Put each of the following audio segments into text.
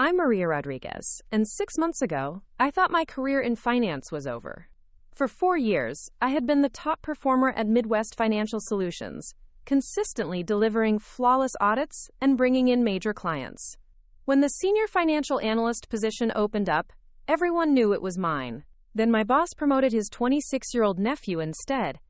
I'm Maria Rodriguez, and 6 months ago, I thought my career in finance was over. For 4 years, I had been the top performer at Midwest Financial Solutions, consistently delivering flawless audits and bringing in major clients. When the Senior Financial Analyst position opened up, everyone knew it was mine. Then my boss promoted his 26-year-old nephew instead,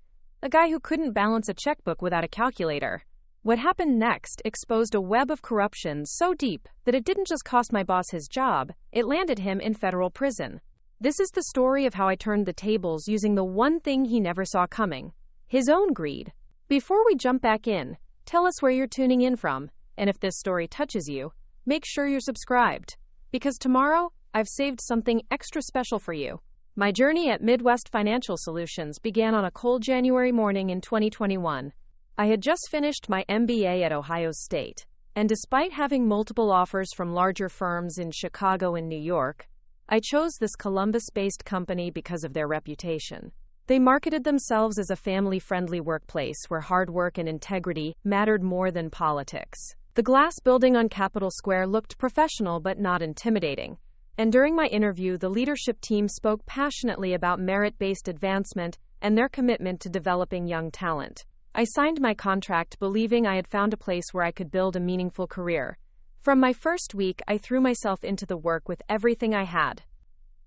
a guy who couldn't balance a checkbook without a calculator. What happened next exposed a web of corruption so deep that it didn't just cost my boss his job, it landed him in federal prison. This is the story of how I turned the tables using the one thing he never saw coming: his own greed. Before we jump back in, tell us where you're tuning in from, and if this story touches you, make sure you're subscribed, because tomorrow, I've saved something extra special for you. My journey at Midwest Financial Solutions began on a cold January morning in 2021. I had just finished my MBA at Ohio State, and despite having multiple offers from larger firms in Chicago and New York, I chose this Columbus-based company because of their reputation. They marketed themselves as a family-friendly workplace where hard work and integrity mattered more than politics. The glass building on Capitol Square looked professional but not intimidating, and during my interview, the leadership team spoke passionately about merit-based advancement and their commitment to developing young talent. I signed my contract believing I had found a place where I could build a meaningful career. From my first week, I threw myself into the work with everything I had.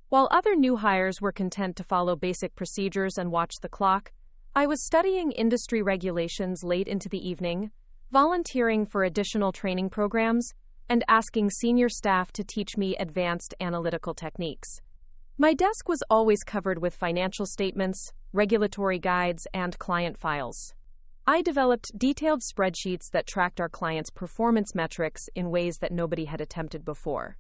While other new hires were content to follow basic procedures and watch the clock, I was studying industry regulations late into the evening, volunteering for additional training programs, and asking senior staff to teach me advanced analytical techniques. My desk was always covered with financial statements, regulatory guides, and client files. I developed detailed spreadsheets that tracked our clients' performance metrics in ways that nobody had attempted before.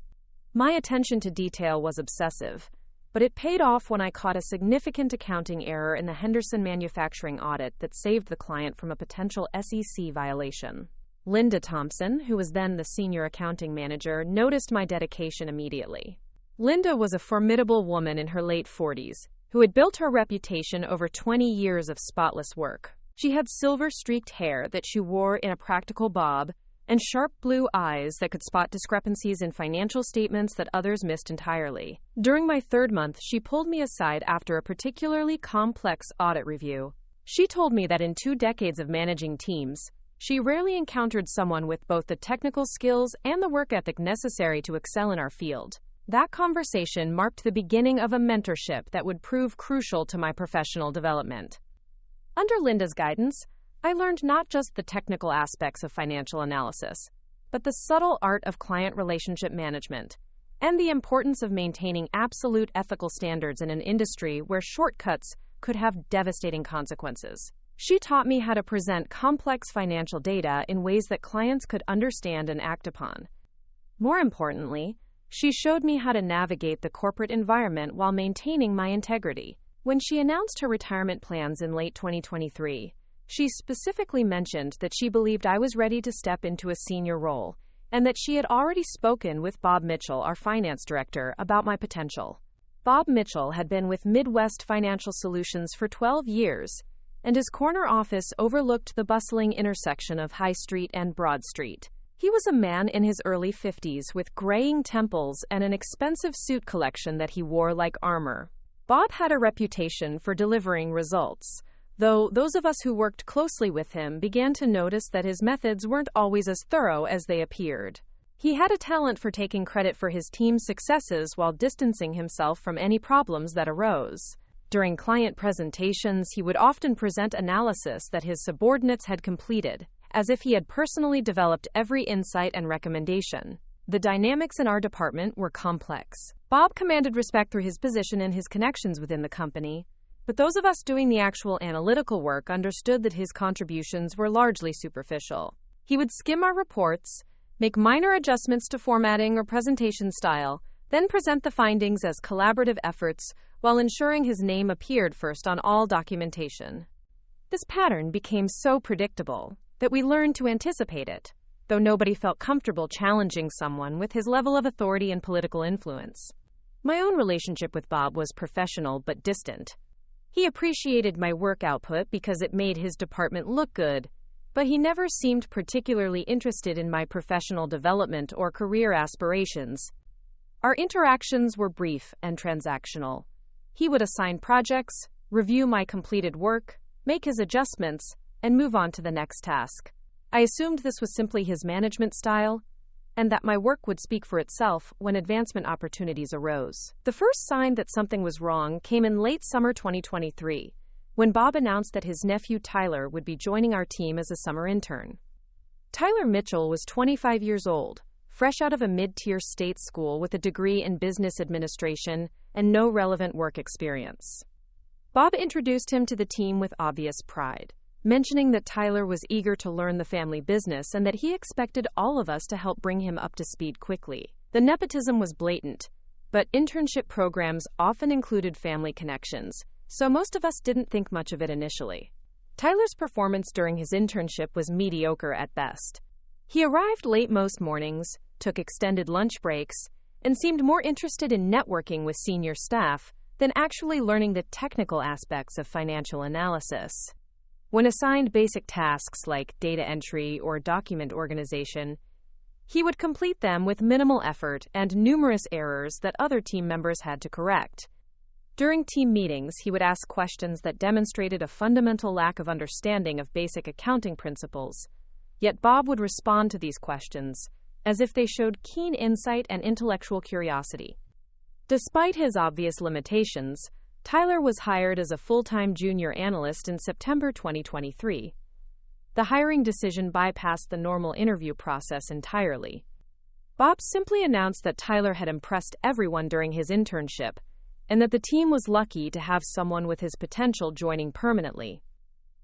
My attention to detail was obsessive, but it paid off when I caught a significant accounting error in the Henderson manufacturing audit that saved the client from a potential SEC violation. Linda Thompson, who was then the senior accounting manager, noticed my dedication immediately. Linda was a formidable woman in her late 40s, who had built her reputation over 20 years of spotless work. She had silver-streaked hair that she wore in a practical bob, and sharp blue eyes that could spot discrepancies in financial statements that others missed entirely. During my 3rd month, she pulled me aside after a particularly complex audit review. She told me that in 2 decades of managing teams, she rarely encountered someone with both the technical skills and the work ethic necessary to excel in our field. That conversation marked the beginning of a mentorship that would prove crucial to my professional development. Under Linda's guidance, I learned not just the technical aspects of financial analysis, but the subtle art of client relationship management, and the importance of maintaining absolute ethical standards in an industry where shortcuts could have devastating consequences. She taught me how to present complex financial data in ways that clients could understand and act upon. More importantly, she showed me how to navigate the corporate environment while maintaining my integrity. When she announced her retirement plans in late 2023, she specifically mentioned that she believed I was ready to step into a senior role, and that she had already spoken with Bob Mitchell, our finance director, about my potential. Bob Mitchell had been with Midwest Financial Solutions for 12 years, and his corner office overlooked the bustling intersection of High Street and Broad Street. He was a man in his early 50s with graying temples and an expensive suit collection that he wore like armor. Bob had a reputation for delivering results, though those of us who worked closely with him began to notice that his methods weren't always as thorough as they appeared. He had a talent for taking credit for his team's successes while distancing himself from any problems that arose. During client presentations, he would often present analysis that his subordinates had completed, as if he had personally developed every insight and recommendation. The dynamics in our department were complex. Bob commanded respect through his position and his connections within the company, but those of us doing the actual analytical work understood that his contributions were largely superficial. He would skim our reports, make minor adjustments to formatting or presentation style, then present the findings as collaborative efforts while ensuring his name appeared first on all documentation. This pattern became so predictable that we learned to anticipate it, though nobody felt comfortable challenging someone with his level of authority and political influence. My own relationship with Bob was professional but distant. He appreciated my work output because it made his department look good, but he never seemed particularly interested in my professional development or career aspirations. Our interactions were brief and transactional. He would assign projects, review my completed work, make his adjustments, and move on to the next task. I assumed this was simply his management style, and that my work would speak for itself when advancement opportunities arose. The first sign that something was wrong came in late summer 2023, when Bob announced that his nephew Tyler would be joining our team as a summer intern. Tyler Mitchell was 25 years old, fresh out of a mid-tier state school with a degree in business administration and no relevant work experience. Bob introduced him to the team with obvious pride, mentioning that Tyler was eager to learn the family business and that he expected all of us to help bring him up to speed quickly. The nepotism was blatant, but internship programs often included family connections, so most of us didn't think much of it initially. Tyler's performance during his internship was mediocre at best. He arrived late most mornings, took extended lunch breaks, and seemed more interested in networking with senior staff than actually learning the technical aspects of financial analysis. When assigned basic tasks like data entry or document organization, he would complete them with minimal effort and numerous errors that other team members had to correct. During team meetings, he would ask questions that demonstrated a fundamental lack of understanding of basic accounting principles, yet Bob would respond to these questions as if they showed keen insight and intellectual curiosity. Despite his obvious limitations, Tyler was hired as a full-time junior analyst in September 2023. The hiring decision bypassed the normal interview process entirely. Bob simply announced that Tyler had impressed everyone during his internship, and that the team was lucky to have someone with his potential joining permanently.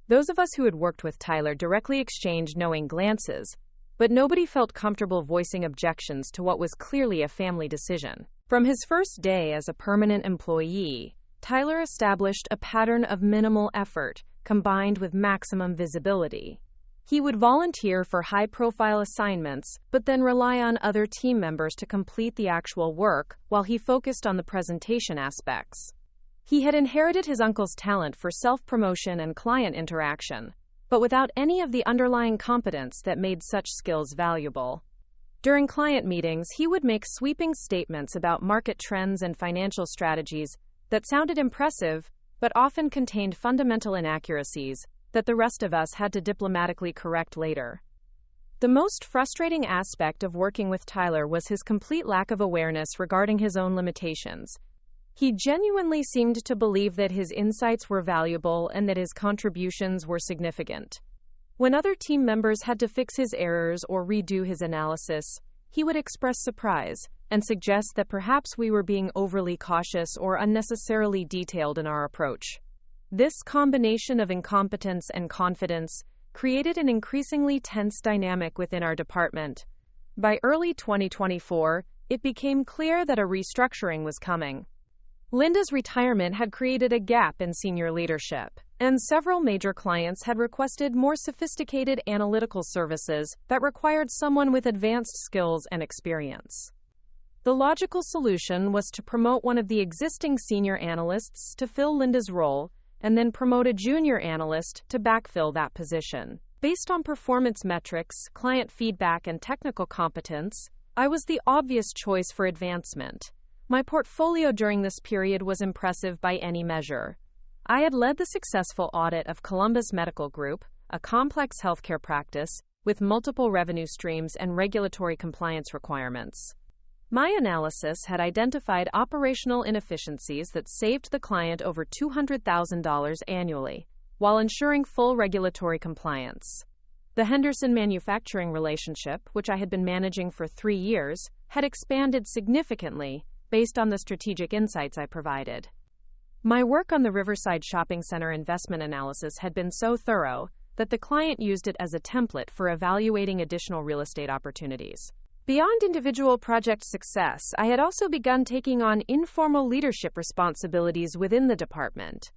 Those of us who had worked with Tyler directly exchanged knowing glances, but nobody felt comfortable voicing objections to what was clearly a family decision. From his first day as a permanent employee, Tyler established a pattern of minimal effort combined with maximum visibility. He would volunteer for high-profile assignments, but then rely on other team members to complete the actual work while he focused on the presentation aspects. He had inherited his uncle's talent for self-promotion and client interaction, but without any of the underlying competence that made such skills valuable. During client meetings, he would make sweeping statements about market trends and financial strategies that sounded impressive, but often contained fundamental inaccuracies that the rest of us had to diplomatically correct later. The most frustrating aspect of working with Tyler was his complete lack of awareness regarding his own limitations. He genuinely seemed to believe that his insights were valuable and that his contributions were significant. When other team members had to fix his errors or redo his analysis, he would express surprise and suggest that perhaps we were being overly cautious or unnecessarily detailed in our approach. This combination of incompetence and confidence created an increasingly tense dynamic within our department. By early 2024, it became clear that a restructuring was coming. Linda's retirement had created a gap in senior leadership, and several major clients had requested more sophisticated analytical services that required someone with advanced skills and experience. The logical solution was to promote one of the existing senior analysts to fill Linda's role, and then promote a junior analyst to backfill that position. Based on performance metrics, client feedback, and technical competence, I was the obvious choice for advancement. My portfolio during this period was impressive by any measure. I had led the successful audit of Columbus Medical Group, a complex healthcare practice with multiple revenue streams and regulatory compliance requirements. My analysis had identified operational inefficiencies that saved the client over $200,000 annually, while ensuring full regulatory compliance. The Henderson manufacturing relationship, which I had been managing for 3 years, had expanded significantly based on the strategic insights I provided. My work on the Riverside Shopping Center investment analysis had been so thorough that the client used it as a template for evaluating additional real estate opportunities. Beyond individual project success, I had also begun taking on informal leadership responsibilities within the department.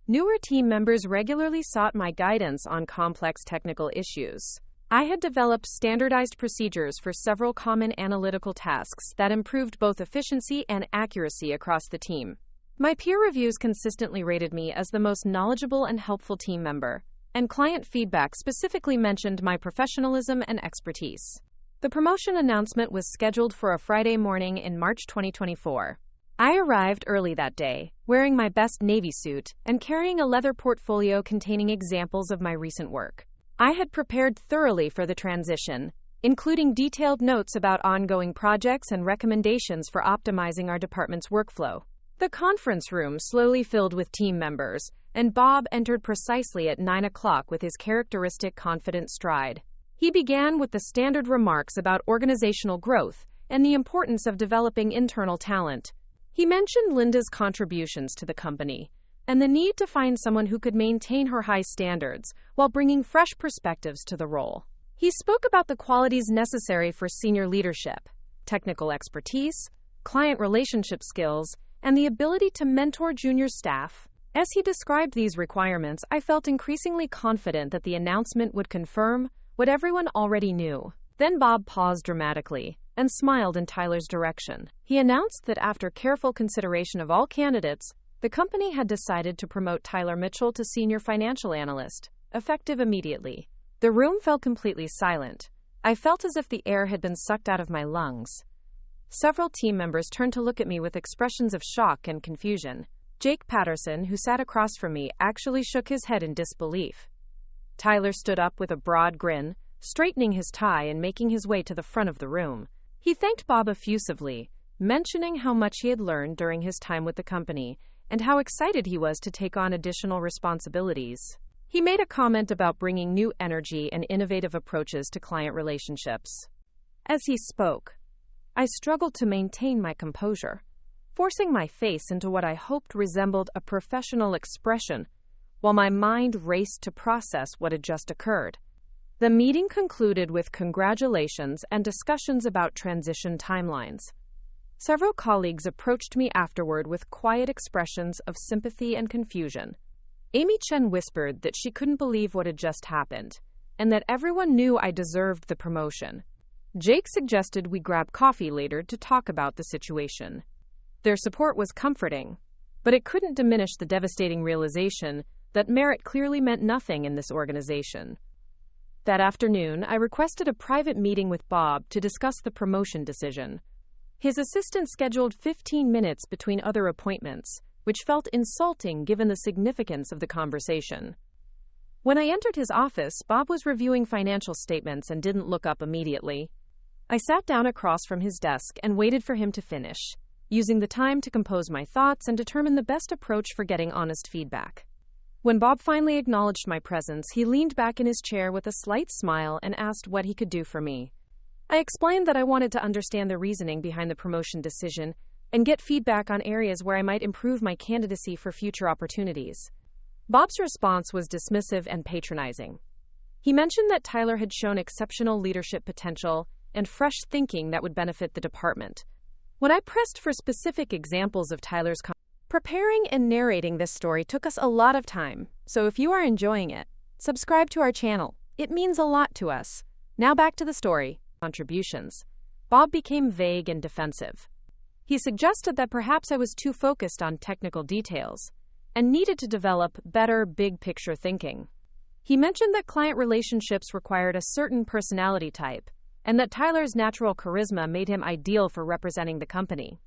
Newer team members regularly sought my guidance on complex technical issues. I had developed standardized procedures for several common analytical tasks that improved both efficiency and accuracy across the team. My peer reviews consistently rated me as the most knowledgeable and helpful team member, and client feedback specifically mentioned my professionalism and expertise. The promotion announcement was scheduled for a Friday morning in March 2024. I arrived early that day, wearing my best navy suit and carrying a leather portfolio containing examples of my recent work. I had prepared thoroughly for the transition, including detailed notes about ongoing projects and recommendations for optimizing our department's workflow. The conference room slowly filled with team members, and Bob entered precisely at 9 o'clock with his characteristic confident stride. He began with the standard remarks about organizational growth and the importance of developing internal talent. He mentioned Linda's contributions to the company and the need to find someone who could maintain her high standards while bringing fresh perspectives to the role. He spoke about the qualities necessary for senior leadership, technical expertise, client relationship skills, and the ability to mentor junior staff. As he described these requirements, I felt increasingly confident that the announcement would confirm what everyone already knew. Then Bob paused dramatically and smiled in Tyler's direction. He announced that after careful consideration of all candidates, the company had decided to promote Tyler Mitchell to Senior Financial Analyst, effective immediately. The room fell completely silent. I felt as if the air had been sucked out of my lungs. Several team members turned to look at me with expressions of shock and confusion. Jake Patterson, who sat across from me, actually shook his head in disbelief. Tyler stood up with a broad grin, straightening his tie and making his way to the front of the room. He thanked Bob effusively, mentioning how much he had learned during his time with the company and how excited he was to take on additional responsibilities. He made a comment about bringing new energy and innovative approaches to client relationships. As he spoke, I struggled to maintain my composure, forcing my face into what I hoped resembled a professional expression, while my mind raced to process what had just occurred. The meeting concluded with congratulations and discussions about transition timelines. Several colleagues approached me afterward with quiet expressions of sympathy and confusion. Amy Chen whispered that she couldn't believe what had just happened, and that everyone knew I deserved the promotion. Jake suggested we grab coffee later to talk about the situation. Their support was comforting, but it couldn't diminish the devastating realization that merit clearly meant nothing in this organization. That afternoon, I requested a private meeting with Bob to discuss the promotion decision. His assistant scheduled 15 minutes between other appointments, which felt insulting given the significance of the conversation. When I entered his office, Bob was reviewing financial statements and didn't look up immediately. I sat down across from his desk and waited for him to finish, using the time to compose my thoughts and determine the best approach for getting honest feedback. When Bob finally acknowledged my presence, he leaned back in his chair with a slight smile and asked what he could do for me. I explained that I wanted to understand the reasoning behind the promotion decision and get feedback on areas where I might improve my candidacy for future opportunities. Bob's response was dismissive and patronizing. He mentioned that Tyler had shown exceptional leadership potential and fresh thinking that would benefit the department. When I pressed for specific examples of Tyler's preparing and narrating this story took us a lot of time, so if you are enjoying it, subscribe to our channel. It means a lot to us. Now back to the story. Contributions. Bob became vague and defensive. He suggested that perhaps I was too focused on technical details and needed to develop better big-picture thinking. He mentioned that client relationships required a certain personality type and that Tyler's natural charisma made him ideal for representing the company.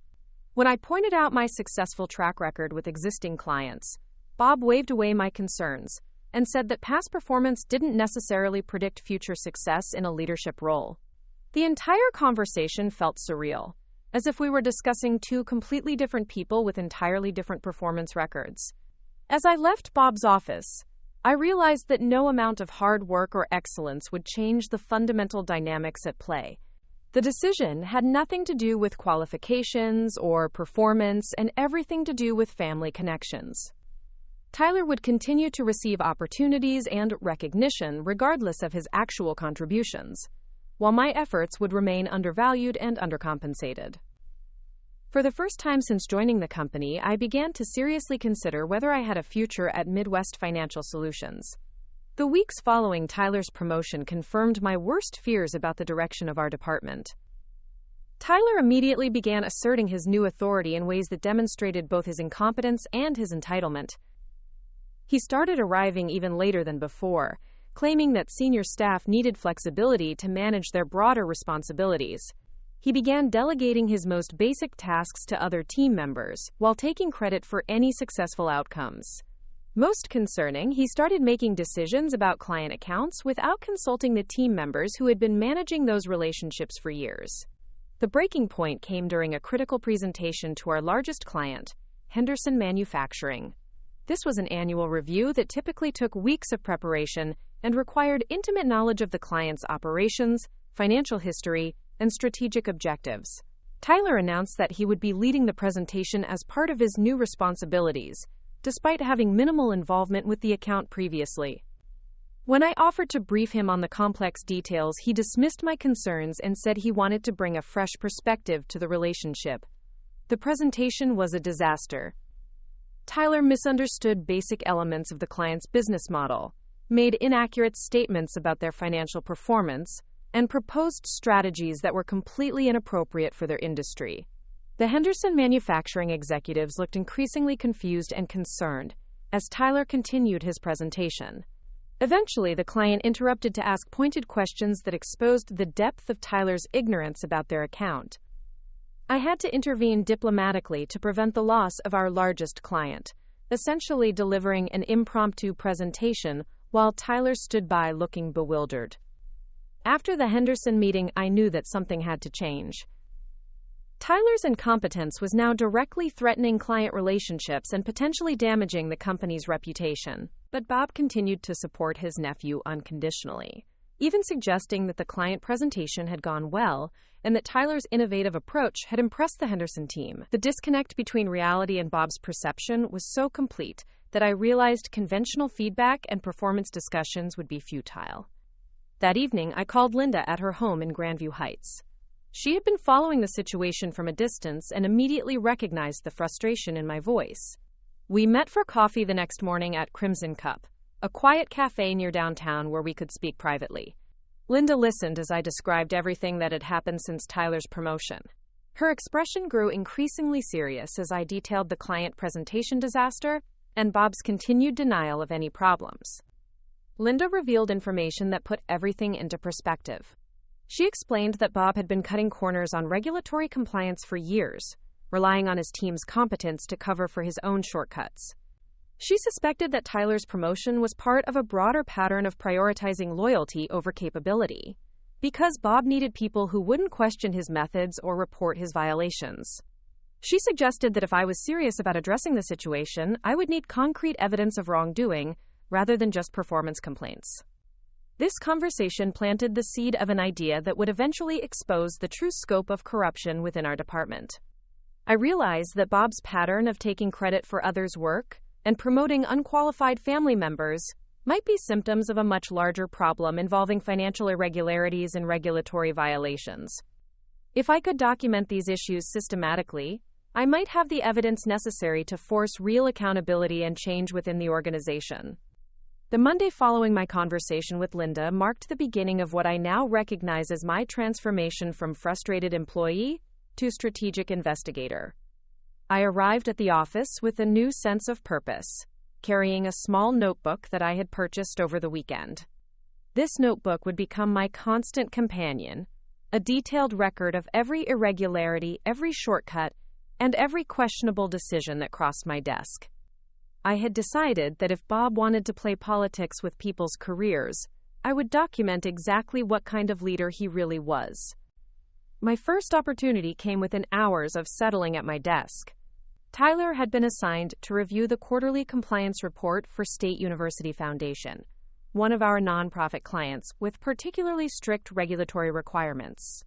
When I pointed out my successful track record with existing clients, Bob waved away my concerns and said that past performance didn't necessarily predict future success in a leadership role. The entire conversation felt surreal, as if we were discussing two completely different people with entirely different performance records. As I left Bob's office, I realized that no amount of hard work or excellence would change the fundamental dynamics at play. The decision had nothing to do with qualifications or performance and everything to do with family connections. Tyler would continue to receive opportunities and recognition regardless of his actual contributions, while my efforts would remain undervalued and undercompensated. For the first time since joining the company, I began to seriously consider whether I had a future at Midwest Financial Solutions. The weeks following Tyler's promotion confirmed my worst fears about the direction of our department. Tyler immediately began asserting his new authority in ways that demonstrated both his incompetence and his entitlement. He started arriving even later than before, claiming that senior staff needed flexibility to manage their broader responsibilities. He began delegating his most basic tasks to other team members, while taking credit for any successful outcomes. Most concerning, he started making decisions about client accounts without consulting the team members who had been managing those relationships for years. The breaking point came during a critical presentation to our largest client, Henderson Manufacturing. This was an annual review that typically took weeks of preparation and required intimate knowledge of the client's operations, financial history, and strategic objectives. Tyler announced that he would be leading the presentation as part of his new responsibilities, despite having minimal involvement with the account previously. When I offered to brief him on the complex details, he dismissed my concerns and said he wanted to bring a fresh perspective to the relationship. The presentation was a disaster. Tyler misunderstood basic elements of the client's business model, made inaccurate statements about their financial performance, and proposed strategies that were completely inappropriate for their industry. The Henderson Manufacturing executives looked increasingly confused and concerned as Tyler continued his presentation. Eventually, the client interrupted to ask pointed questions that exposed the depth of Tyler's ignorance about their account. I had to intervene diplomatically to prevent the loss of our largest client, essentially delivering an impromptu presentation while Tyler stood by looking bewildered. After the Henderson meeting, I knew that something had to change. Tyler's incompetence was now directly threatening client relationships and potentially damaging the company's reputation. But Bob continued to support his nephew unconditionally, even suggesting that the client presentation had gone well and that Tyler's innovative approach had impressed the Henderson team. The disconnect between reality and Bob's perception was so complete that I realized conventional feedback and performance discussions would be futile. That evening, I called Linda at her home in Grandview Heights. She had been following the situation from a distance and immediately recognized the frustration in my voice. We met for coffee the next morning at Crimson Cup, a quiet cafe near downtown where we could speak privately. Linda listened as I described everything that had happened since Tyler's promotion. Her expression grew increasingly serious as I detailed the client presentation disaster and Bob's continued denial of any problems. Linda revealed information that put everything into perspective. She explained that Bob had been cutting corners on regulatory compliance for years, relying on his team's competence to cover for his own shortcuts. She suspected that Tyler's promotion was part of a broader pattern of prioritizing loyalty over capability, because Bob needed people who wouldn't question his methods or report his violations. She suggested that if I was serious about addressing the situation, I would need concrete evidence of wrongdoing rather than just performance complaints. This conversation planted the seed of an idea that would eventually expose the true scope of corruption within our department. I realized that Bob's pattern of taking credit for others' work and promoting unqualified family members might be symptoms of a much larger problem involving financial irregularities and regulatory violations. If I could document these issues systematically, I might have the evidence necessary to force real accountability and change within the organization. The Monday following my conversation with Linda marked the beginning of what I now recognize as my transformation from frustrated employee to strategic investigator. I arrived at the office with a new sense of purpose, carrying a small notebook that I had purchased over the weekend. This notebook would become my constant companion, a detailed record of every irregularity, every shortcut, and every questionable decision that crossed my desk. I had decided that if Bob wanted to play politics with people's careers, I would document exactly what kind of leader he really was. My first opportunity came within hours of settling at my desk. Tyler had been assigned to review the quarterly compliance report for State University Foundation, one of our nonprofit clients with particularly strict regulatory requirements.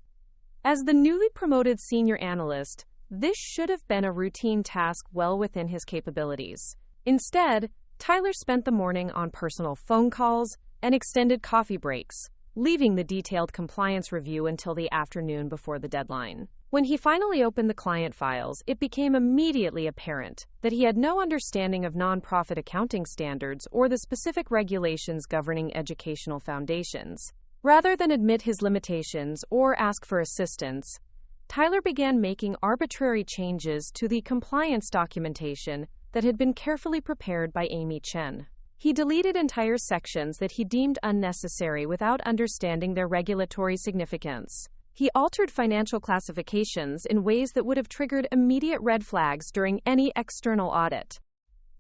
As the newly promoted senior analyst, this should have been a routine task well within his capabilities. Instead, Tyler spent the morning on personal phone calls and extended coffee breaks, leaving the detailed compliance review until the afternoon before the deadline. When he finally opened the client files, it became immediately apparent that he had no understanding of nonprofit accounting standards or the specific regulations governing educational foundations. Rather than admit his limitations or ask for assistance, Tyler began making arbitrary changes to the compliance documentation that had been carefully prepared by Amy Chen. He deleted entire sections that he deemed unnecessary without understanding their regulatory significance. He altered financial classifications in ways that would have triggered immediate red flags during any external audit.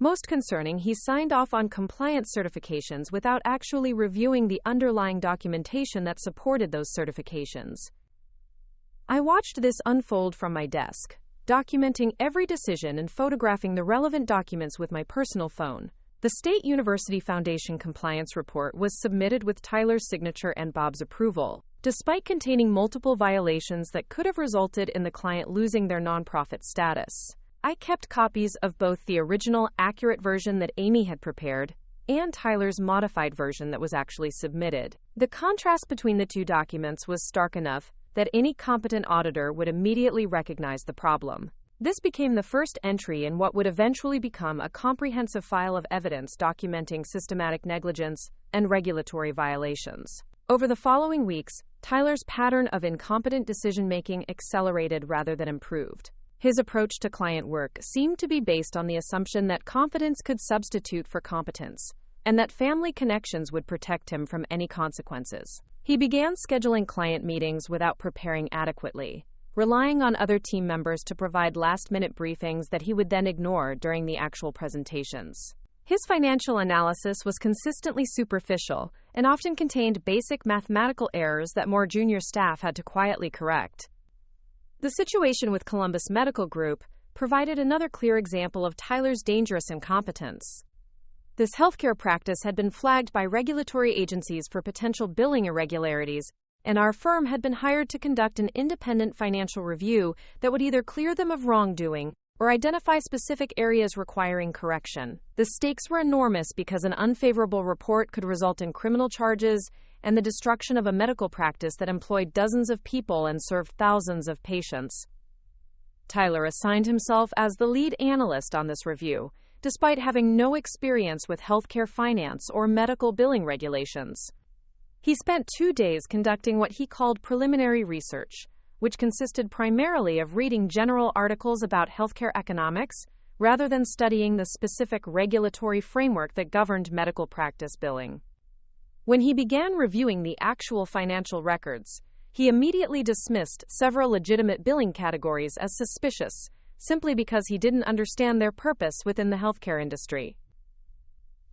Most concerning, he signed off on compliance certifications without actually reviewing the underlying documentation that supported those certifications. I watched this unfold from my desk, documenting every decision and photographing the relevant documents with my personal phone. The State University Foundation compliance report was submitted with Tyler's signature and Bob's approval, despite containing multiple violations that could have resulted in the client losing their nonprofit status. I kept copies of both the original, accurate version that Amy had prepared and Tyler's modified version that was actually submitted. The contrast between the two documents was stark enough that any competent auditor would immediately recognize the problem. This became the first entry in what would eventually become a comprehensive file of evidence documenting systematic negligence and regulatory violations. Over the following weeks, Tyler's pattern of incompetent decision-making accelerated rather than improved. His approach to client work seemed to be based on the assumption that competence could substitute for competence, and that family connections would protect him from any consequences. He began scheduling client meetings without preparing adequately, relying on other team members to provide last-minute briefings that he would then ignore during the actual presentations. His financial analysis was consistently superficial and often contained basic mathematical errors that more junior staff had to quietly correct. The situation with Columbus Medical Group provided another clear example of Tyler's dangerous incompetence. This healthcare practice had been flagged by regulatory agencies for potential billing irregularities, and our firm had been hired to conduct an independent financial review that would either clear them of wrongdoing or identify specific areas requiring correction. The stakes were enormous because an unfavorable report could result in criminal charges and the destruction of a medical practice that employed dozens of people and served thousands of patients. Tyler assigned himself as the lead analyst on this review, despite having no experience with healthcare finance or medical billing regulations. He spent 2 days conducting what he called preliminary research, which consisted primarily of reading general articles about healthcare economics rather than studying the specific regulatory framework that governed medical practice billing. When he began reviewing the actual financial records, he immediately dismissed several legitimate billing categories as suspicious, simply because he didn't understand their purpose within the healthcare industry.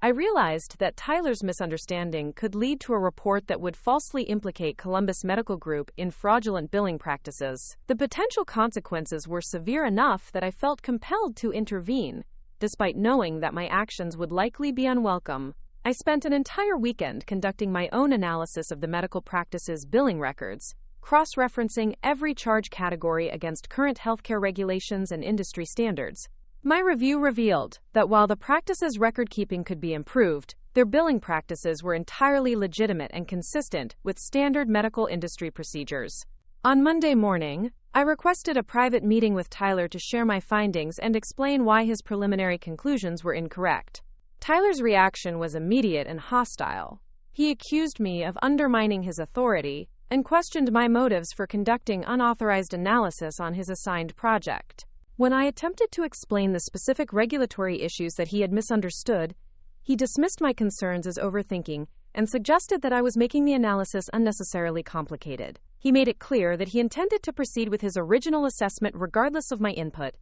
I realized that Tyler's misunderstanding could lead to a report that would falsely implicate Columbus Medical Group in fraudulent billing practices. The potential consequences were severe enough that I felt compelled to intervene, despite knowing that my actions would likely be unwelcome. I spent an entire weekend conducting my own analysis of the medical practice's billing records, cross-referencing every charge category against current healthcare regulations and industry standards. My review revealed that while the practice's record-keeping could be improved, their billing practices were entirely legitimate and consistent with standard medical industry procedures. On Monday morning, I requested a private meeting with Tyler to share my findings and explain why his preliminary conclusions were incorrect. Tyler's reaction was immediate and hostile. He accused me of undermining his authority and questioned my motives for conducting unauthorized analysis on his assigned project. When I attempted to explain the specific regulatory issues that he had misunderstood, he dismissed my concerns as overthinking and suggested that I was making the analysis unnecessarily complicated. He made it clear that he intended to proceed with his original assessment regardless of my input.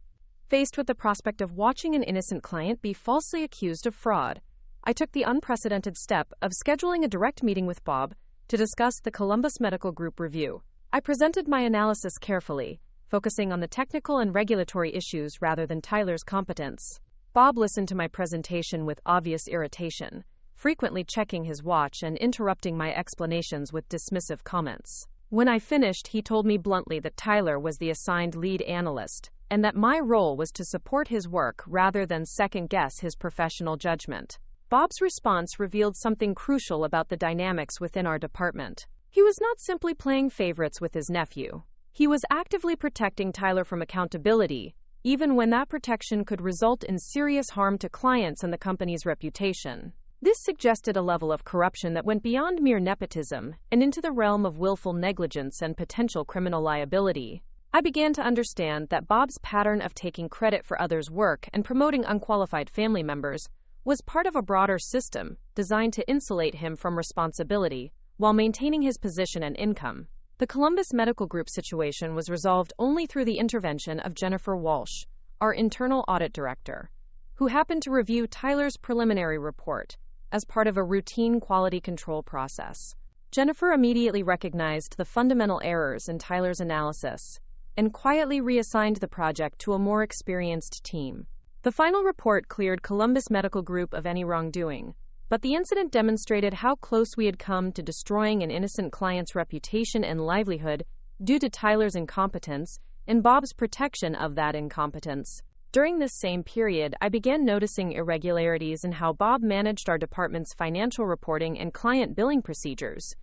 Faced with the prospect of watching an innocent client be falsely accused of fraud, I took the unprecedented step of scheduling a direct meeting with Bob to discuss the Columbus Medical Group review. I presented my analysis carefully, focusing on the technical and regulatory issues rather than Tyler's competence. Bob listened to my presentation with obvious irritation, frequently checking his watch and interrupting my explanations with dismissive comments. When I finished, he told me bluntly that Tyler was the assigned lead analyst, and that my role was to support his work rather than second-guess his professional judgment. Bob's response revealed something crucial about the dynamics within our department. He was not simply playing favorites with his nephew. He was actively protecting Tyler from accountability, even when that protection could result in serious harm to clients and the company's reputation. This suggested a level of corruption that went beyond mere nepotism and into the realm of willful negligence and potential criminal liability. I began to understand that Bob's pattern of taking credit for others' work and promoting unqualified family members was part of a broader system designed to insulate him from responsibility while maintaining his position and income. The Columbus Medical Group situation was resolved only through the intervention of Jennifer Walsh, our internal audit director, who happened to review Tyler's preliminary report as part of a routine quality control process. Jennifer immediately recognized the fundamental errors in Tyler's analysis and quietly reassigned the project to a more experienced team. The final report cleared Columbus Medical Group of any wrongdoing, but the incident demonstrated how close we had come to destroying an innocent client's reputation and livelihood due to Tyler's incompetence and Bob's protection of that incompetence. During this same period, I began noticing irregularities in how Bob managed our department's financial reporting and client billing procedures.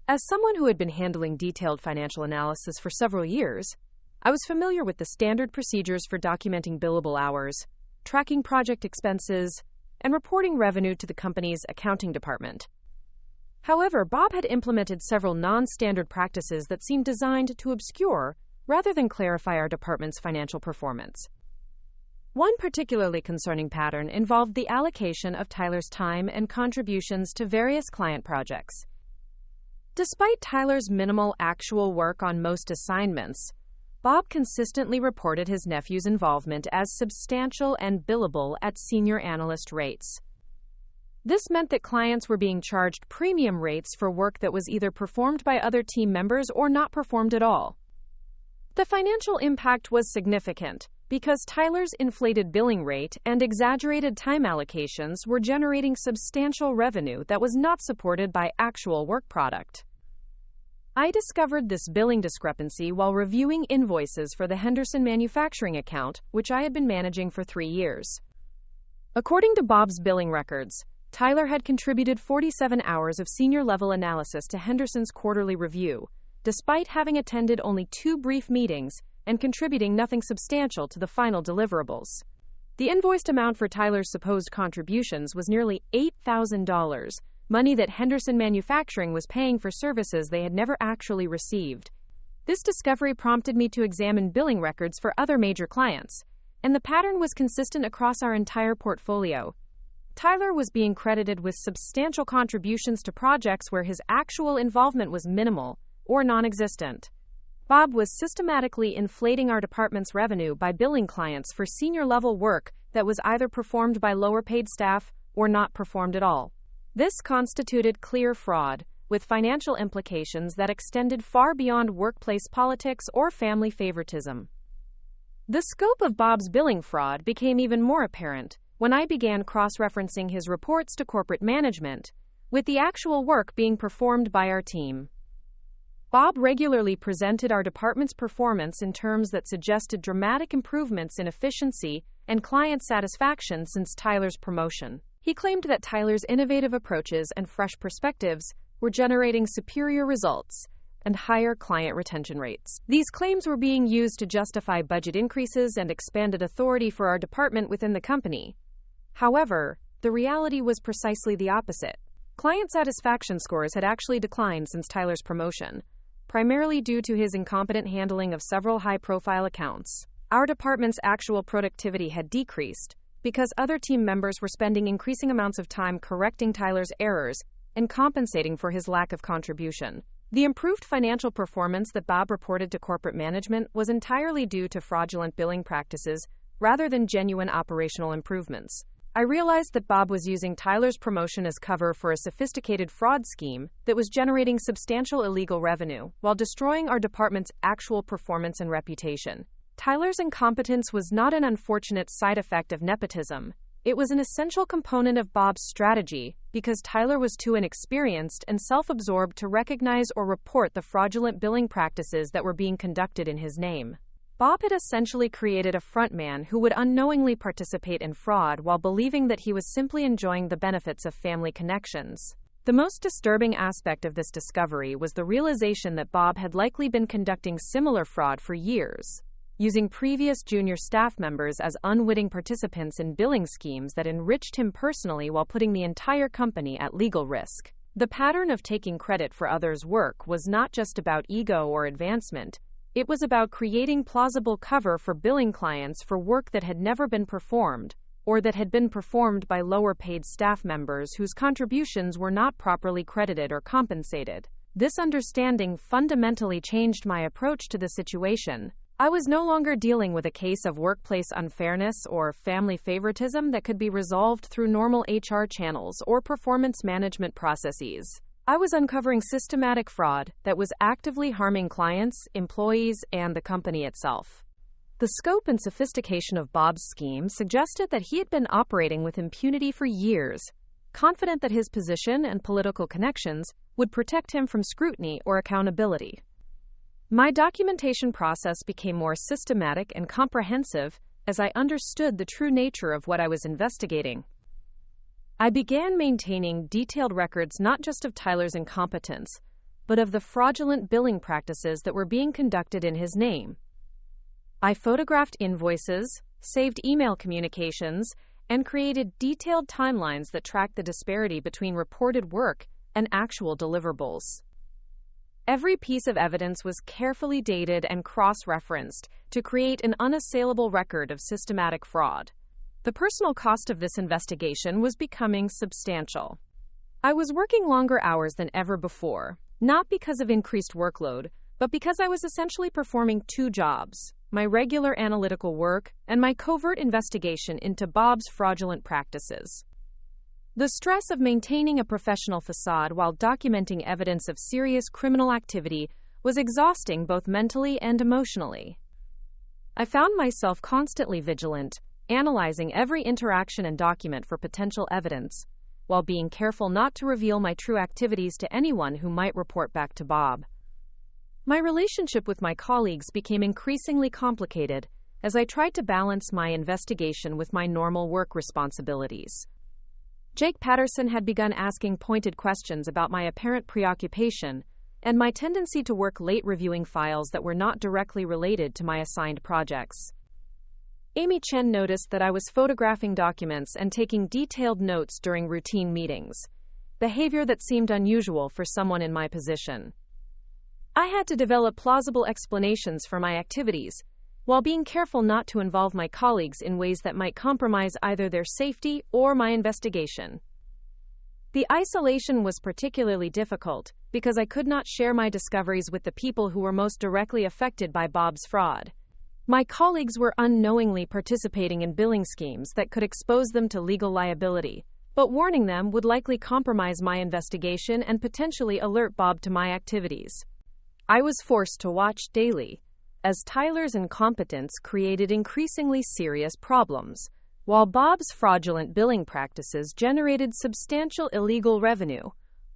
As someone who had been handling detailed financial analysis for several years, I was familiar with the standard procedures for documenting billable hours, tracking project expenses, and reporting revenue to the company's accounting department. However, Bob had implemented several non-standard practices that seemed designed to obscure rather than clarify our department's financial performance. One particularly concerning pattern involved the allocation of Tyler's time and contributions to various client projects. Despite Tyler's minimal actual work on most assignments, Bob consistently reported his nephew's involvement as substantial and billable at senior analyst rates. This meant that clients were being charged premium rates for work that was either performed by other team members or not performed at all. The financial impact was significant because Tyler's inflated billing rate and exaggerated time allocations were generating substantial revenue that was not supported by actual work product. I discovered this billing discrepancy while reviewing invoices for the Henderson manufacturing account, which I had been managing for 3 years. According to Bob's billing records, Tyler had contributed 47 hours of senior-level analysis to Henderson's quarterly review, despite having attended only 2 brief meetings and contributing nothing substantial to the final deliverables. The invoiced amount for Tyler's supposed contributions was nearly $8,000, money that Henderson Manufacturing was paying for services they had never actually received. This discovery prompted me to examine billing records for other major clients, and the pattern was consistent across our entire portfolio. Tyler was being credited with substantial contributions to projects where his actual involvement was minimal or non-existent. Bob was systematically inflating our department's revenue by billing clients for senior-level work that was either performed by lower-paid staff or not performed at all. This constituted clear fraud, with financial implications that extended far beyond workplace politics or family favoritism. The scope of Bob's billing fraud became even more apparent when I began cross-referencing his reports to corporate management, with the actual work being performed by our team. Bob regularly presented our department's performance in terms that suggested dramatic improvements in efficiency and client satisfaction since Tyler's promotion. He claimed that Tyler's innovative approaches and fresh perspectives were generating superior results and higher client retention rates. These claims were being used to justify budget increases and expanded authority for our department within the company. However, the reality was precisely the opposite. Client satisfaction scores had actually declined since Tyler's promotion, primarily due to his incompetent handling of several high-profile accounts. Our department's actual productivity had decreased because other team members were spending increasing amounts of time correcting Tyler's errors and compensating for his lack of contribution. The improved financial performance that Bob reported to corporate management was entirely due to fraudulent billing practices rather than genuine operational improvements. I realized that Bob was using Tyler's promotion as cover for a sophisticated fraud scheme that was generating substantial illegal revenue while destroying our department's actual performance and reputation. Tyler's incompetence was not an unfortunate side effect of nepotism. It was an essential component of Bob's strategy because Tyler was too inexperienced and self-absorbed to recognize or report the fraudulent billing practices that were being conducted in his name. Bob had essentially created a frontman who would unknowingly participate in fraud while believing that he was simply enjoying the benefits of family connections. The most disturbing aspect of this discovery was the realization that Bob had likely been conducting similar fraud for years, using previous junior staff members as unwitting participants in billing schemes that enriched him personally while putting the entire company at legal risk. The pattern of taking credit for others' work was not just about ego or advancement. It was about creating plausible cover for billing clients for work that had never been performed, or that had been performed by lower-paid staff members whose contributions were not properly credited or compensated. This understanding fundamentally changed my approach to the situation. I was no longer dealing with a case of workplace unfairness or family favoritism that could be resolved through normal HR channels or performance management processes. I was uncovering systematic fraud that was actively harming clients, employees, and the company itself. The scope and sophistication of Bob's scheme suggested that he had been operating with impunity for years, confident that his position and political connections would protect him from scrutiny or accountability. My documentation process became more systematic and comprehensive as I understood the true nature of what I was investigating. I began maintaining detailed records not just of Tyler's incompetence, but of the fraudulent billing practices that were being conducted in his name. I photographed invoices, saved email communications, and created detailed timelines that tracked the disparity between reported work and actual deliverables. Every piece of evidence was carefully dated and cross-referenced to create an unassailable record of systematic fraud. The personal cost of this investigation was becoming substantial. I was working longer hours than ever before, not because of increased workload, but because I was essentially performing two jobs: my regular analytical work and my covert investigation into Bob's fraudulent practices. The stress of maintaining a professional facade while documenting evidence of serious criminal activity was exhausting both mentally and emotionally. I found myself constantly vigilant, analyzing every interaction and document for potential evidence, while being careful not to reveal my true activities to anyone who might report back to Bob. My relationship with my colleagues became increasingly complicated as I tried to balance my investigation with my normal work responsibilities. Jake Patterson had begun asking pointed questions about my apparent preoccupation and my tendency to work late reviewing files that were not directly related to my assigned projects. Amy Chen noticed that I was photographing documents and taking detailed notes during routine meetings, behavior that seemed unusual for someone in my position. I had to develop plausible explanations for my activities, while being careful not to involve my colleagues in ways that might compromise either their safety or my investigation. The isolation was particularly difficult because I could not share my discoveries with the people who were most directly affected by Bob's fraud. My colleagues were unknowingly participating in billing schemes that could expose them to legal liability, but warning them would likely compromise my investigation and potentially alert Bob to my activities. I was forced to watch daily as Tyler's incompetence created increasingly serious problems, while Bob's fraudulent billing practices generated substantial illegal revenue,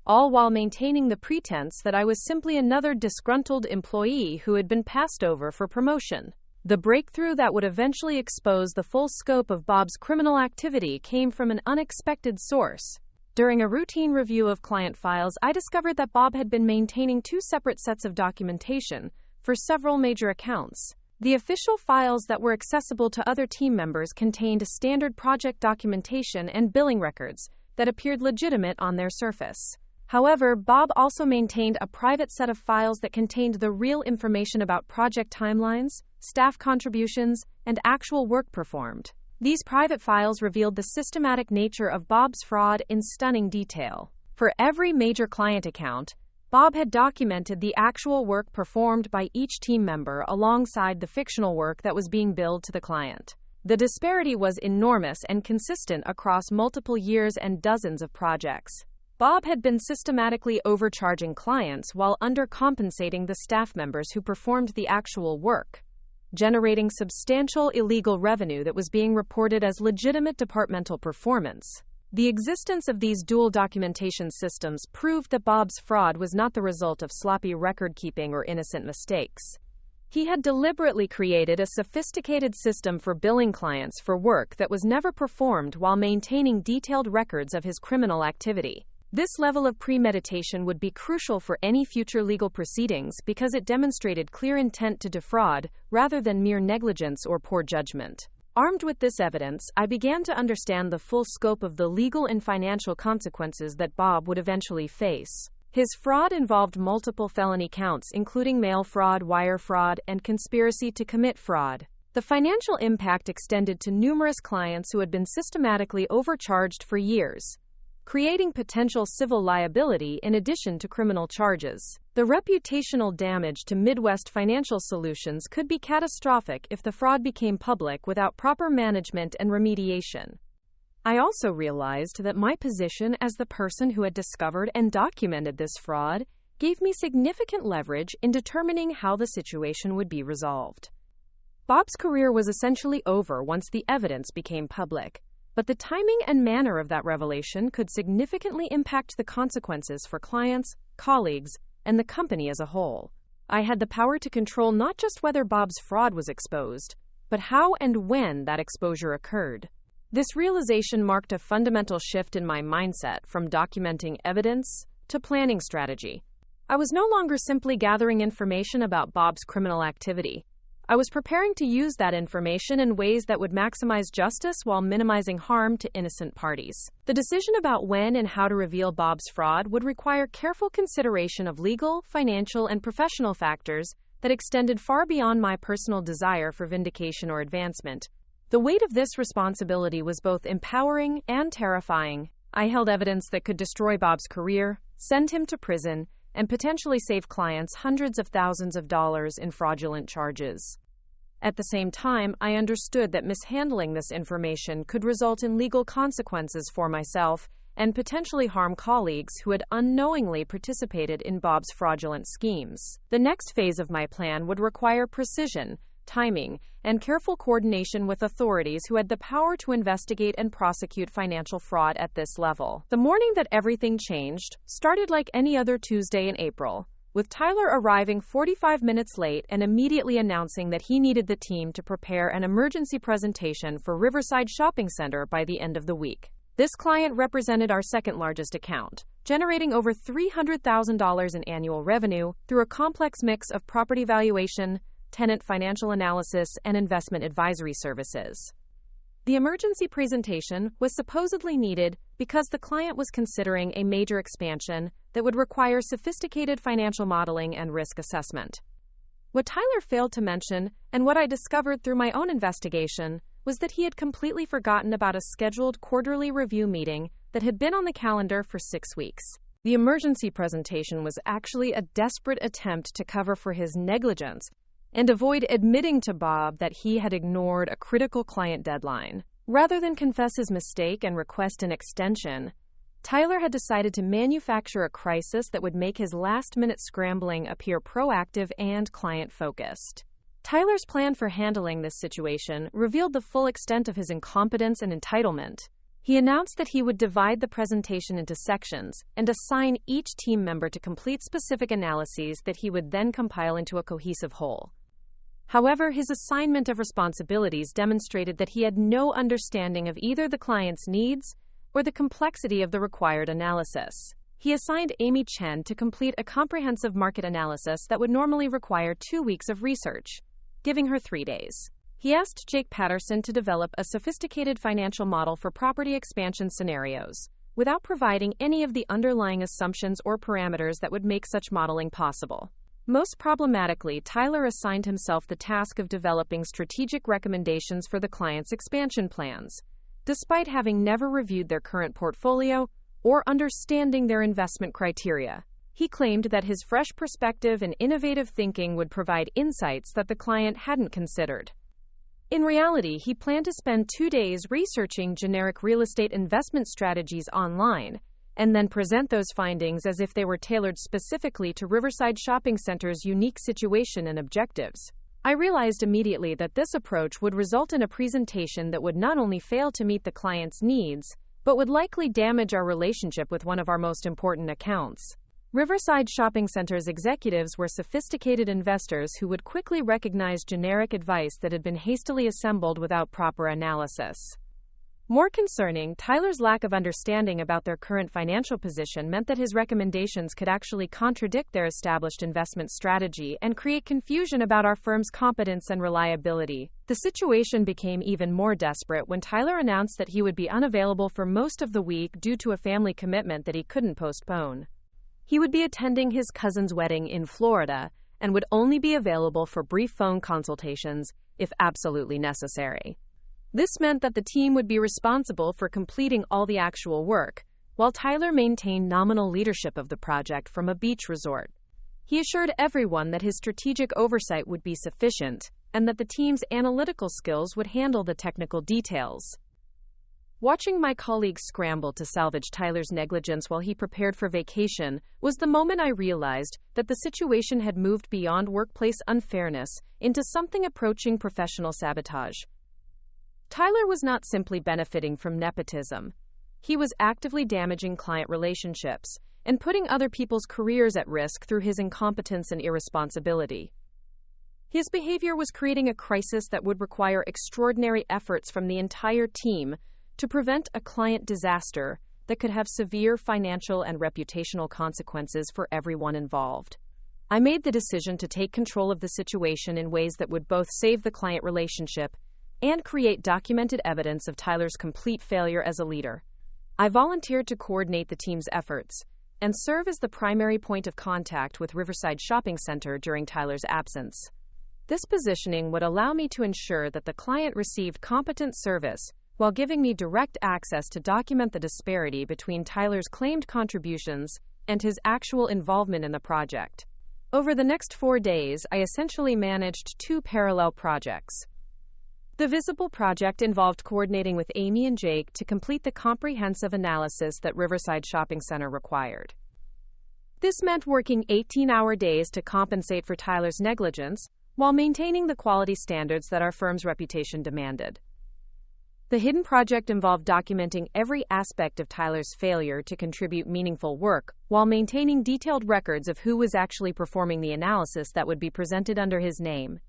all while maintaining the pretense that I was simply another disgruntled employee who had been passed over for promotion. The breakthrough that would eventually expose the full scope of Bob's criminal activity came from an unexpected source. During a routine review of client files, I discovered that Bob had been maintaining two separate sets of documentation for several major accounts. The official files that were accessible to other team members contained standard project documentation and billing records that appeared legitimate on their surface. However, Bob also maintained a private set of files that contained the real information about project timelines, staff contributions, and actual work performed. These private files revealed the systematic nature of Bob's fraud in stunning detail. For every major client account, Bob had documented the actual work performed by each team member alongside the fictional work that was being billed to the client. The disparity was enormous and consistent across multiple years and dozens of projects. Bob had been systematically overcharging clients while undercompensating the staff members who performed the actual work, generating substantial illegal revenue that was being reported as legitimate departmental performance. The existence of these dual documentation systems proved that Bob's fraud was not the result of sloppy record-keeping or innocent mistakes. He had deliberately created a sophisticated system for billing clients for work that was never performed while maintaining detailed records of his criminal activity. This level of premeditation would be crucial for any future legal proceedings because it demonstrated clear intent to defraud rather than mere negligence or poor judgment. Armed with this evidence, I began to understand the full scope of the legal and financial consequences that Bob would eventually face. His fraud involved multiple felony counts, including mail fraud, wire fraud, and conspiracy to commit fraud. The financial impact extended to numerous clients who had been systematically overcharged for years, creating potential civil liability in addition to criminal charges. The reputational damage to Midwest Financial Solutions could be catastrophic if the fraud became public without proper management and remediation. I also realized that my position as the person who had discovered and documented this fraud gave me significant leverage in determining how the situation would be resolved. Bob's career was essentially over once the evidence became public, but the timing and manner of that revelation could significantly impact the consequences for clients, colleagues, and the company as a whole. I had the power to control not just whether Bob's fraud was exposed, but how and when that exposure occurred. This realization marked a fundamental shift in my mindset from documenting evidence to planning strategy. I was no longer simply gathering information about Bob's criminal activity. I was preparing to use that information in ways that would maximize justice while minimizing harm to innocent parties. The decision about when and how to reveal Bob's fraud would require careful consideration of legal, financial, and professional factors that extended far beyond my personal desire for vindication or advancement. The weight of this responsibility was both empowering and terrifying. I held evidence that could destroy Bob's career, send him to prison, and potentially save clients hundreds of thousands of dollars in fraudulent charges. At the same time, I understood that mishandling this information could result in legal consequences for myself and potentially harm colleagues who had unknowingly participated in Bob's fraudulent schemes. The next phase of my plan would require precision, timing, and careful coordination with authorities who had the power to investigate and prosecute financial fraud at this level. The morning that everything changed started like any other Tuesday in April, with Tyler arriving 45 minutes late and immediately announcing that he needed the team to prepare an emergency presentation for Riverside Shopping Center by the end of the week. This client represented our second largest account, generating over $300,000 in annual revenue through a complex mix of property valuation, tenant financial analysis, and investment advisory services. The emergency presentation was supposedly needed because the client was considering a major expansion that would require sophisticated financial modeling and risk assessment. What Tyler failed to mention, and what I discovered through my own investigation, was that he had completely forgotten about a scheduled quarterly review meeting that had been on the calendar for 6 weeks. The emergency presentation was actually a desperate attempt to cover for his negligence and avoid admitting to Bob that he had ignored a critical client deadline. Rather than confess his mistake and request an extension, Tyler had decided to manufacture a crisis that would make his last-minute scrambling appear proactive and client-focused. Tyler's plan for handling this situation revealed the full extent of his incompetence and entitlement. He announced that he would divide the presentation into sections and assign each team member to complete specific analyses that he would then compile into a cohesive whole. However, his assignment of responsibilities demonstrated that he had no understanding of either the client's needs or the complexity of the required analysis. He assigned Amy Chen to complete a comprehensive market analysis that would normally require 2 weeks of research, giving her 3 days. He asked Jake Patterson to develop a sophisticated financial model for property expansion scenarios, without providing any of the underlying assumptions or parameters that would make such modeling possible. Most problematically, Tyler assigned himself the task of developing strategic recommendations for the client's expansion plans, despite having never reviewed their current portfolio or understanding their investment criteria. He claimed that his fresh perspective and innovative thinking would provide insights that the client hadn't considered. In reality, he planned to spend 2 days researching generic real estate investment strategies online, and then present those findings as if they were tailored specifically to Riverside Shopping Center's unique situation and objectives. I realized immediately that this approach would result in a presentation that would not only fail to meet the client's needs, but would likely damage our relationship with one of our most important accounts. Riverside Shopping Center's executives were sophisticated investors who would quickly recognize generic advice that had been hastily assembled without proper analysis. More concerning, Tyler's lack of understanding about their current financial position meant that his recommendations could actually contradict their established investment strategy and create confusion about our firm's competence and reliability. The situation became even more desperate when Tyler announced that he would be unavailable for most of the week due to a family commitment that he couldn't postpone. He would be attending his cousin's wedding in Florida and would only be available for brief phone consultations, if absolutely necessary. This meant that the team would be responsible for completing all the actual work, while Tyler maintained nominal leadership of the project from a beach resort. He assured everyone that his strategic oversight would be sufficient, and that the team's analytical skills would handle the technical details. Watching my colleagues scramble to salvage Tyler's negligence while he prepared for vacation was the moment I realized that the situation had moved beyond workplace unfairness into something approaching professional sabotage. Tyler was not simply benefiting from nepotism. He was actively damaging client relationships and putting other people's careers at risk through his incompetence and irresponsibility. His behavior was creating a crisis that would require extraordinary efforts from the entire team to prevent a client disaster that could have severe financial and reputational consequences for everyone involved. I made the decision to take control of the situation in ways that would both save the client relationship and create documented evidence of Tyler's complete failure as a leader. I volunteered to coordinate the team's efforts and serve as the primary point of contact with Riverside Shopping Center during Tyler's absence. This positioning would allow me to ensure that the client received competent service while giving me direct access to document the disparity between Tyler's claimed contributions and his actual involvement in the project. Over the next 4 days, I essentially managed 2 parallel projects. The visible project involved coordinating with Amy and Jake to complete the comprehensive analysis that Riverside Shopping Center required. This meant working 18-hour days to compensate for Tyler's negligence while maintaining the quality standards that our firm's reputation demanded. The hidden project involved documenting every aspect of Tyler's failure to contribute meaningful work while maintaining detailed records of who was actually performing the analysis that would be presented under his name.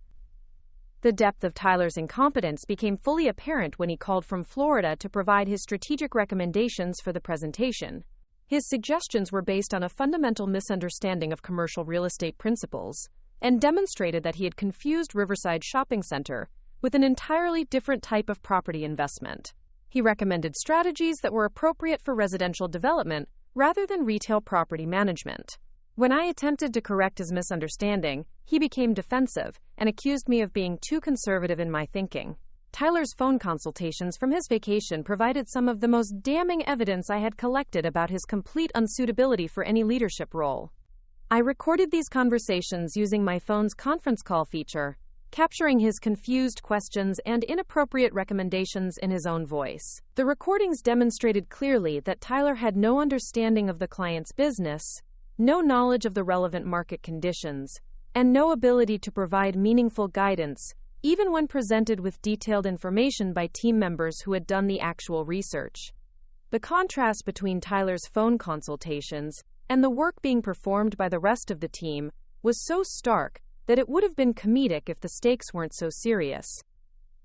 The depth of Tyler's incompetence became fully apparent when he called from Florida to provide his strategic recommendations for the presentation. His suggestions were based on a fundamental misunderstanding of commercial real estate principles and demonstrated that he had confused Riverside Shopping Center with an entirely different type of property investment. He recommended strategies that were appropriate for residential development rather than retail property management. When I attempted to correct his misunderstanding, he became defensive and accused me of being too conservative in my thinking. Tyler's phone consultations from his vacation provided some of the most damning evidence I had collected about his complete unsuitability for any leadership role. I recorded these conversations using my phone's conference call feature, capturing his confused questions and inappropriate recommendations in his own voice. The recordings demonstrated clearly that Tyler had no understanding of the client's business, no knowledge of the relevant market conditions, and no ability to provide meaningful guidance, even when presented with detailed information by team members who had done the actual research. The contrast between Tyler's phone consultations and the work being performed by the rest of the team was so stark that it would have been comedic if the stakes weren't so serious.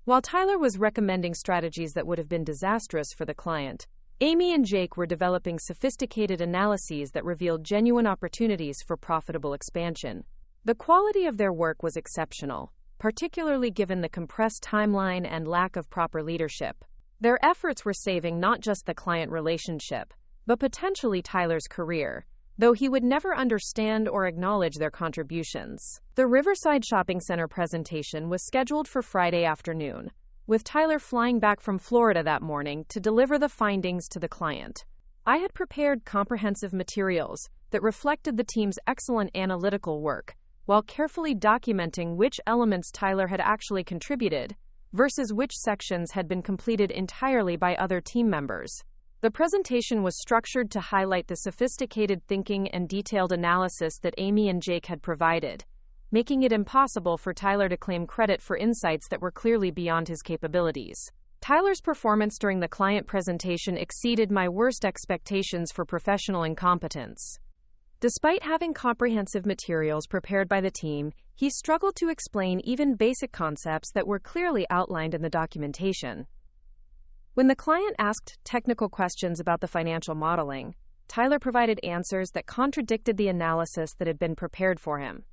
While Tyler was recommending strategies that would have been disastrous for the client, Amy and Jake were developing sophisticated analyses that revealed genuine opportunities for profitable expansion. The quality of their work was exceptional, particularly given the compressed timeline and lack of proper leadership. Their efforts were saving not just the client relationship, but potentially Tyler's career, though he would never understand or acknowledge their contributions. The Riverside Shopping Center presentation was scheduled for Friday afternoon, with Tyler flying back from Florida that morning to deliver the findings to the client. I had prepared comprehensive materials that reflected the team's excellent analytical work, while carefully documenting which elements Tyler had actually contributed versus which sections had been completed entirely by other team members. The presentation was structured to highlight the sophisticated thinking and detailed analysis that Amy and Jake had provided, making it impossible for Tyler to claim credit for insights that were clearly beyond his capabilities. Tyler's performance during the client presentation exceeded my worst expectations for professional incompetence. Despite having comprehensive materials prepared by the team, he struggled to explain even basic concepts that were clearly outlined in the documentation. When the client asked technical questions about the financial modeling, Tyler provided answers that contradicted the analysis that had been prepared for him.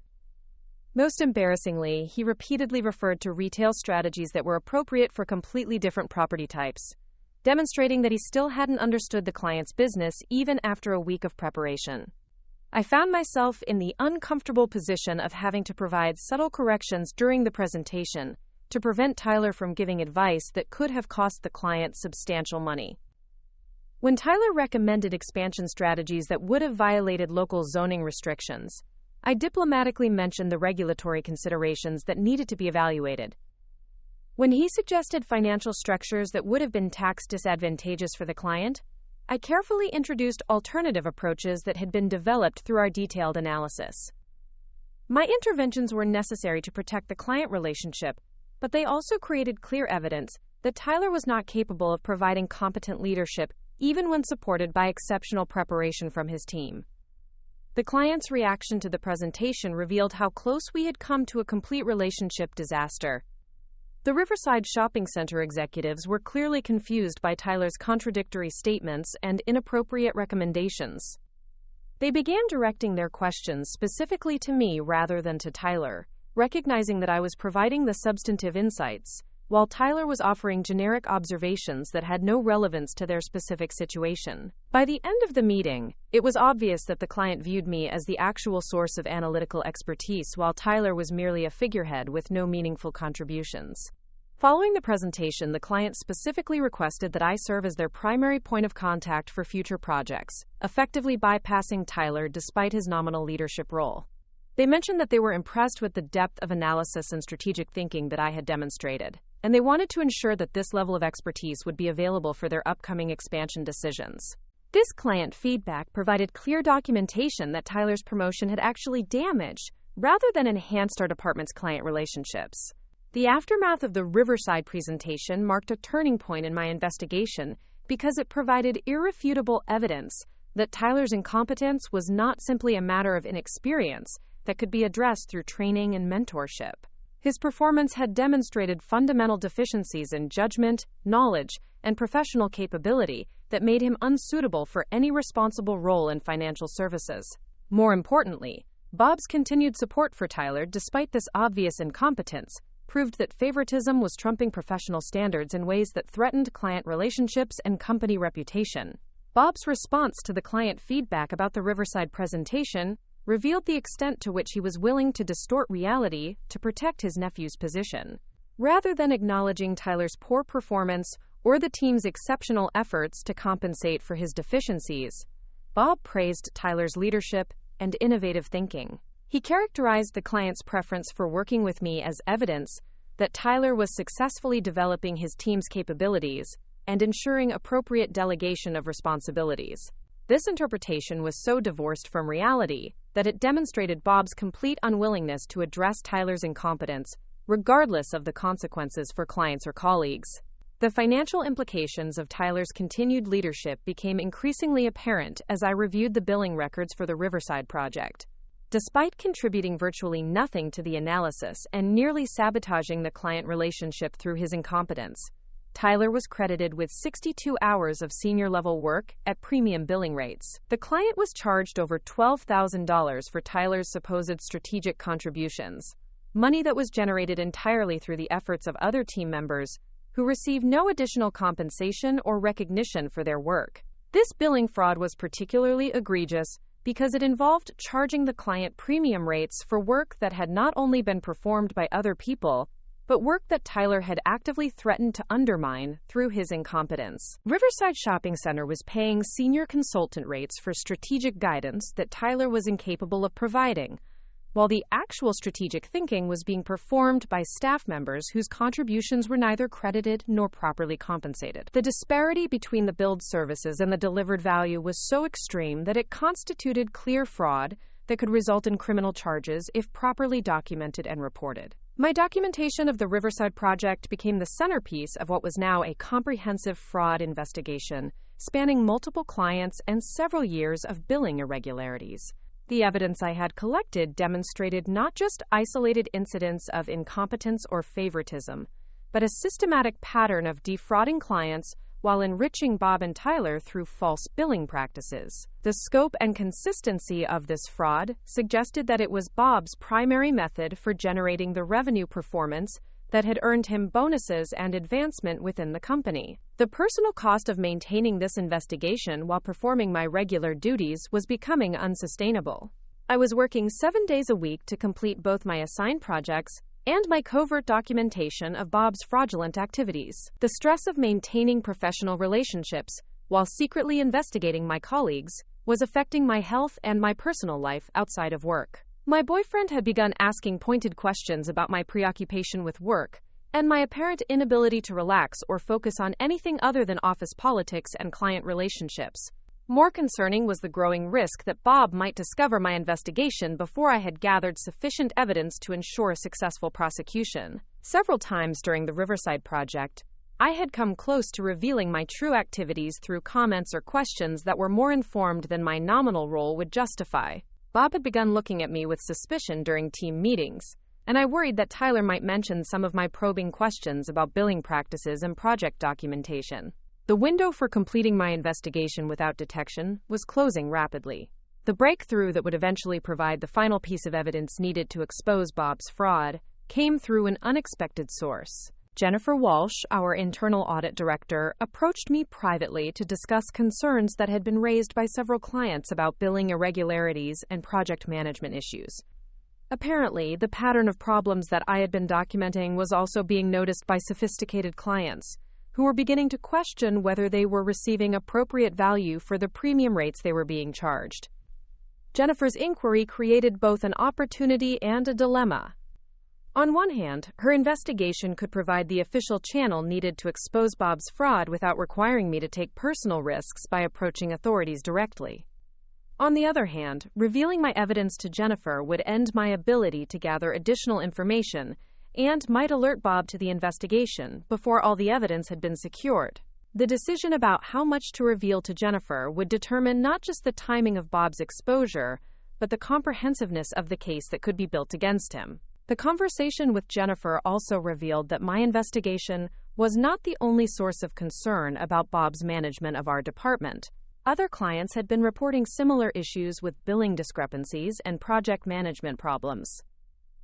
Most embarrassingly, he repeatedly referred to retail strategies that were appropriate for completely different property types, demonstrating that he still hadn't understood the client's business even after a week of preparation. I found myself in the uncomfortable position of having to provide subtle corrections during the presentation to prevent Tyler from giving advice that could have cost the client substantial money. When Tyler recommended expansion strategies that would have violated local zoning restrictions, I diplomatically mentioned the regulatory considerations that needed to be evaluated. When he suggested financial structures that would have been tax disadvantageous for the client, I carefully introduced alternative approaches that had been developed through our detailed analysis. My interventions were necessary to protect the client relationship, but they also created clear evidence that Tyler was not capable of providing competent leadership, even when supported by exceptional preparation from his team. The client's reaction to the presentation revealed how close we had come to a complete relationship disaster. The Riverside Shopping Center executives were clearly confused by Tyler's contradictory statements and inappropriate recommendations. They began directing their questions specifically to me rather than to Tyler, recognizing that I was providing the substantive insights, while Tyler was offering generic observations that had no relevance to their specific situation. By the end of the meeting, it was obvious that the client viewed me as the actual source of analytical expertise, while Tyler was merely a figurehead with no meaningful contributions. Following the presentation, the client specifically requested that I serve as their primary point of contact for future projects, effectively bypassing Tyler despite his nominal leadership role. They mentioned that they were impressed with the depth of analysis and strategic thinking that I had demonstrated, and they wanted to ensure that this level of expertise would be available for their upcoming expansion decisions. This client feedback provided clear documentation that Tyler's promotion had actually damaged, rather than enhanced, our department's client relationships. The aftermath of the Riverside presentation marked a turning point in my investigation because it provided irrefutable evidence that Tyler's incompetence was not simply a matter of inexperience that could be addressed through training and mentorship. His performance had demonstrated fundamental deficiencies in judgment, knowledge, and professional capability that made him unsuitable for any responsible role in financial services. More importantly, Bob's continued support for Tyler, despite this obvious incompetence, proved that favoritism was trumping professional standards in ways that threatened client relationships and company reputation. Bob's response to the client feedback about the Riverside presentation revealed the extent to which he was willing to distort reality to protect his nephew's position. Rather than acknowledging Tyler's poor performance or the team's exceptional efforts to compensate for his deficiencies, Bob praised Tyler's leadership and innovative thinking. He characterized the client's preference for working with me as evidence that Tyler was successfully developing his team's capabilities and ensuring appropriate delegation of responsibilities. This interpretation was so divorced from reality that it demonstrated Bob's complete unwillingness to address Tyler's incompetence, regardless of the consequences for clients or colleagues. The financial implications of Tyler's continued leadership became increasingly apparent as I reviewed the billing records for the Riverside project. Despite contributing virtually nothing to the analysis and nearly sabotaging the client relationship through his incompetence, Tyler was credited with 62 hours of senior-level work at premium billing rates. The client was charged over $12,000 for Tyler's supposed strategic contributions, money that was generated entirely through the efforts of other team members who received no additional compensation or recognition for their work. This billing fraud was particularly egregious because it involved charging the client premium rates for work that had not only been performed by other people, but work that Tyler had actively threatened to undermine through his incompetence. Riverside Shopping Center was paying senior consultant rates for strategic guidance that Tyler was incapable of providing, while the actual strategic thinking was being performed by staff members whose contributions were neither credited nor properly compensated. The disparity between the billed services and the delivered value was so extreme that it constituted clear fraud that could result in criminal charges if properly documented and reported. My documentation of the Riverside project became the centerpiece of what was now a comprehensive fraud investigation, spanning multiple clients and several years of billing irregularities. The evidence I had collected demonstrated not just isolated incidents of incompetence or favoritism, but a systematic pattern of defrauding clients while enriching Bob and Tyler through false billing practices. The scope and consistency of this fraud suggested that it was Bob's primary method for generating the revenue performance that had earned him bonuses and advancement within the company. The personal cost of maintaining this investigation while performing my regular duties was becoming unsustainable. I was working 7 days a week to complete both my assigned projects and my covert documentation of Bob's fraudulent activities. The stress of maintaining professional relationships while secretly investigating my colleagues was affecting my health and my personal life outside of work. My boyfriend had begun asking pointed questions about my preoccupation with work and my apparent inability to relax or focus on anything other than office politics and client relationships. More concerning was the growing risk that Bob might discover my investigation before I had gathered sufficient evidence to ensure a successful prosecution. Several times during the Riverside project, I had come close to revealing my true activities through comments or questions that were more informed than my nominal role would justify. Bob had begun looking at me with suspicion during team meetings, and I worried that Tyler might mention some of my probing questions about billing practices and project documentation. The window for completing my investigation without detection was closing rapidly. The breakthrough that would eventually provide the final piece of evidence needed to expose Bob's fraud came through an unexpected source. Jennifer Walsh, our internal audit director, approached me privately to discuss concerns that had been raised by several clients about billing irregularities and project management issues. Apparently, the pattern of problems that I had been documenting was also being noticed by sophisticated clients, who were beginning to question whether they were receiving appropriate value for the premium rates they were being charged. Jennifer's inquiry created both an opportunity and a dilemma. On one hand, her investigation could provide the official channel needed to expose Bob's fraud without requiring me to take personal risks by approaching authorities directly. On the other hand, revealing my evidence to Jennifer would end my ability to gather additional information and might alert Bob to the investigation before all the evidence had been secured. The decision about how much to reveal to Jennifer would determine not just the timing of Bob's exposure, but the comprehensiveness of the case that could be built against him. The conversation with Jennifer also revealed that my investigation was not the only source of concern about Bob's management of our department. Other clients had been reporting similar issues with billing discrepancies and project management problems.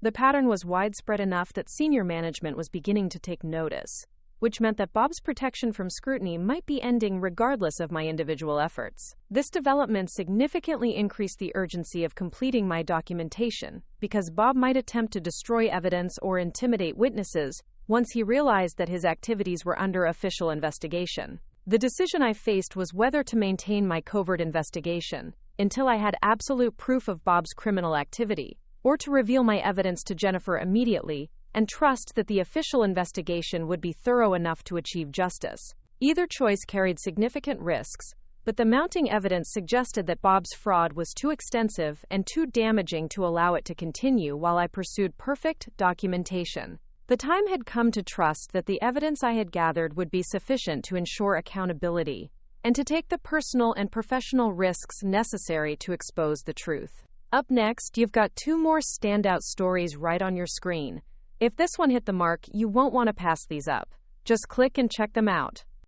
The pattern was widespread enough that senior management was beginning to take notice, which meant that Bob's protection from scrutiny might be ending regardless of my individual efforts. This development significantly increased the urgency of completing my documentation, because Bob might attempt to destroy evidence or intimidate witnesses once he realized that his activities were under official investigation. The decision I faced was whether to maintain my covert investigation until I had absolute proof of Bob's criminal activity, or to reveal my evidence to Jennifer immediately and trust that the official investigation would be thorough enough to achieve justice. Either choice carried significant risks, but the mounting evidence suggested that Bob's fraud was too extensive and too damaging to allow it to continue while I pursued perfect documentation. The time had come to trust that the evidence I had gathered would be sufficient to ensure accountability, and to take the personal and professional risks necessary to expose the truth. Up next, you've got two more standout stories right on your screen. If this one hit the mark, you won't want to pass these up. Just click and check them out.